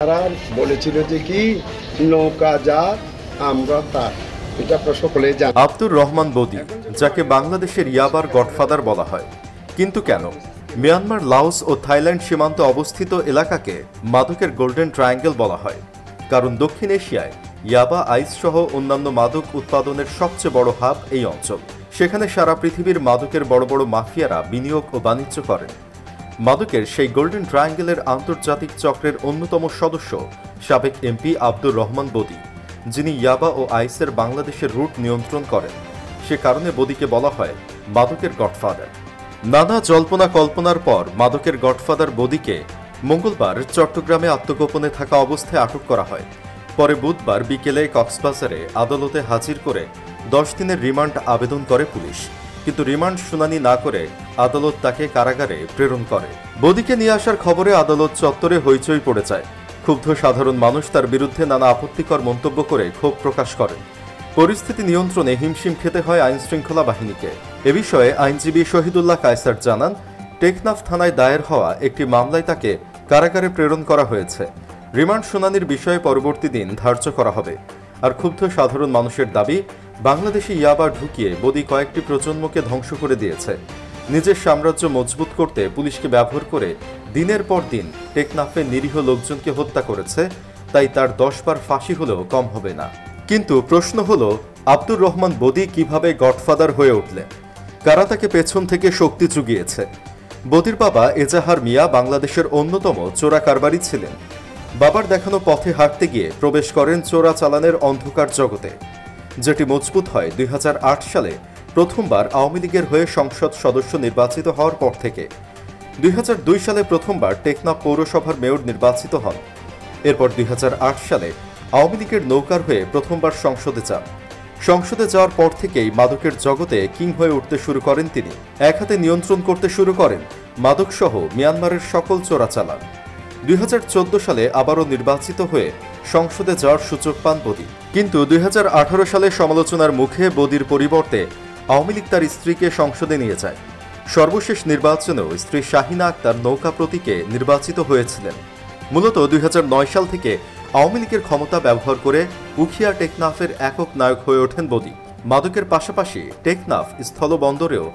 তারা বলেছিল যে কি নৌকা যা আমরা তা, এটা আপনারা সকলেই জানেন। আব্দুর রহমান বদি, যাকে বাংলাদেশের ইয়াবার গডফাদার বলা হয়, কিন্তু কেন মিয়ানমার, লাওস ও থাইল্যান্ড সীমান্তে অবস্থিত এলাকাকে মাদকের গোল্ডেন ট্রায়াঙ্গেল বলা হয়? কারণ দক্ষিণ এশিয়ায় ইয়াবা, আইস সহ অন্যান্য মাদক উৎপাদনের সবচেয়ে বড় হাব এই অঞ্চল। সেখানে সারা পৃথিবীর মাদকের বড় বড় মাফিয়ারা বিনিয়োগ ও বাণিজ্য করেন। মাদকের সেই গোল্ডেন ট্রায়াঙ্গেলের আন্তর্জাতিক চক্রের অন্যতম সদস্য সাবেক এমপি আব্দুর রহমান বদি, যিনি ইয়াবা ও আইসের বাংলাদেশের রুট নিয়ন্ত্রণ করেন। সে কারণে বদিকে বলা হয় মাদকের গডফাদার। নানা জল্পনা কল্পনার পর মাদকের গডফাদার বদিকে মঙ্গলবার চট্টগ্রামে আত্মগোপনে থাকা অবস্থায় আটক করা হয়। পরে বুধবার বিকেলে কক্সবাজারে আদালতে হাজির করে 10 দিনের রিমান্ড আবেদন করে পুলিশ, কিন্তু রিমান্ড শুনানি না করে আদালত তাকে কারাগারে প্রেরণ করে। বদিকে নিয়ে আসার খবরে আদালত চত্বরে হইচই পড়ে যায়। ক্ষুব্ধ সাধারণ মানুষ তার বিরুদ্ধে নানা আপত্তিকর মন্তব্য করে ক্ষোভ প্রকাশ করেন। পরিস্থিতি নিয়ন্ত্রণে হিমশিম খেতে হয় আইনশৃঙ্খলা বাহিনীকে। এ বিষয়ে আইনজীবী শহীদুল্লাহ কায়সার জানান, টেকনাফ থানায় দায়ের হওয়া একটি মামলায় তাকে কারাগারে প্রেরণ করা হয়েছে। রিমান্ড শুনানির বিষয়ে পরবর্তী দিন ধার্য করা হবে। আর ক্ষুব্ধ সাধারণ মানুষের দাবি, বাংলাদেশে ইয়াবা ঢুকিয়ে বদি কয়েকটি প্রজন্মকে ধ্বংস করে দিয়েছে। নিজের সাম্রাজ্য মজবুত করতে পুলিশকে ব্যবহার করে দিনের পর দিন টেকনাফে নিরীহ লোকজনকে হত্যা করেছে। তাই তার 10 বার ফাঁসি হলেও কম হবে না। কিন্তু প্রশ্ন হলো, আব্দুর রহমান বদি কিভাবে গডফাদার হয়ে উঠলেন? কারা তাকে পেছন থেকে শক্তি জুগিয়েছে? বদির বাবা এজাহার মিয়া বাংলাদেশের অন্যতম চোরা কারবারি ছিলেন। বাবার দেখানো পথে হাঁটতে গিয়ে প্রবেশ করেন চোরা চালানের অন্ধকার জগতে, যেটি মজবুত হয় 2008 সালে প্রথমবার আওয়ামী লীগের হয়ে সংসদ সদস্য নির্বাচিত হওয়ার পর থেকে। 2002 সালে প্রথমবার টেকনাফ পৌরসভার মেয়র নির্বাচিত হন। এরপর 2008 সালে আওয়ামী লীগের নৌকার হয়ে প্রথমবার সংসদে যান। সংসদে যাওয়ার পর থেকেই মাদকের জগতে কিং হয়ে উঠতে শুরু করেন তিনি। এক হাতে নিয়ন্ত্রণ করতে শুরু করেন মাদকসহ মিয়ানমারের সকল চোরাচালান। 2014 সালে আবারও নির্বাচিত হয়ে সংসদে যাওয়ার সুযোগ পান বদি। কিন্তু 2018 সালে সমালোচনার মুখে বদির পরিবর্তে আওয়ামী লীগ তার স্ত্রীকে সংসদে নিয়ে যায়। সর্বশেষ নির্বাচনেও স্ত্রী শাহিনা আক্তার নৌকা প্রতীকে নির্বাচিত হয়েছিলেন। মূলত 2009 সাল থেকে আওয়ামী লীগের ক্ষমতা ব্যবহার করে উখিয়া টেকনাফের একক নায়ক হয়ে ওঠেন বদি। মাদকের পাশাপাশি টেকনাফ স্থলবন্দরেও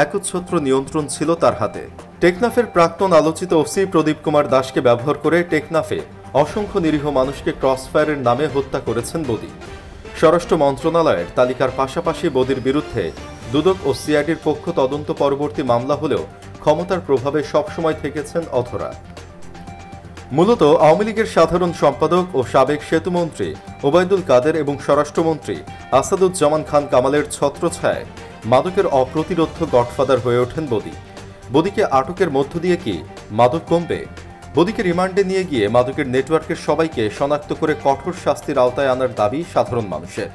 একচ্ছত্র নিয়ন্ত্রণ ছিল তার হাতে। টেকনাফের প্রাক্তন আলোচিত ওসি প্রদীপ কুমার দাসকে ব্যবহার করে টেকনাফে অসংখ্য নিরীহ মানুষকে ক্রসফায়ারের নামে হত্যা করেছেন বদি। স্বরাষ্ট্র মন্ত্রণালয়ের তালিকার পাশাপাশি বদির বিরুদ্ধে দুদক ও সিআইডির পক্ষ তদন্ত পরবর্তী মামলা হলেও ক্ষমতার প্রভাবে সবসময় থেকেছেন অধরা। মূলত আওয়ামী লীগের সাধারণ সম্পাদক ও সাবেক সেতুমন্ত্রী ওবায়দুল কাদের এবং স্বরাষ্ট্রমন্ত্রী আসাদুজ্জামান খান কামালের ছত্রছায়ায় মাদকের অপ্রতিরোধ্য গডফাদার হয়ে ওঠেন বদি। বদিকে আটকের মধ্য দিয়ে কি মাদক কমবে? বদিকে রিমান্ডে নিয়ে গিয়ে মাদকের নেটওয়ার্কের সবাইকে শনাক্ত করে কঠোর শাস্তির আওতায় আনার দাবি সাধারণ মানুষের।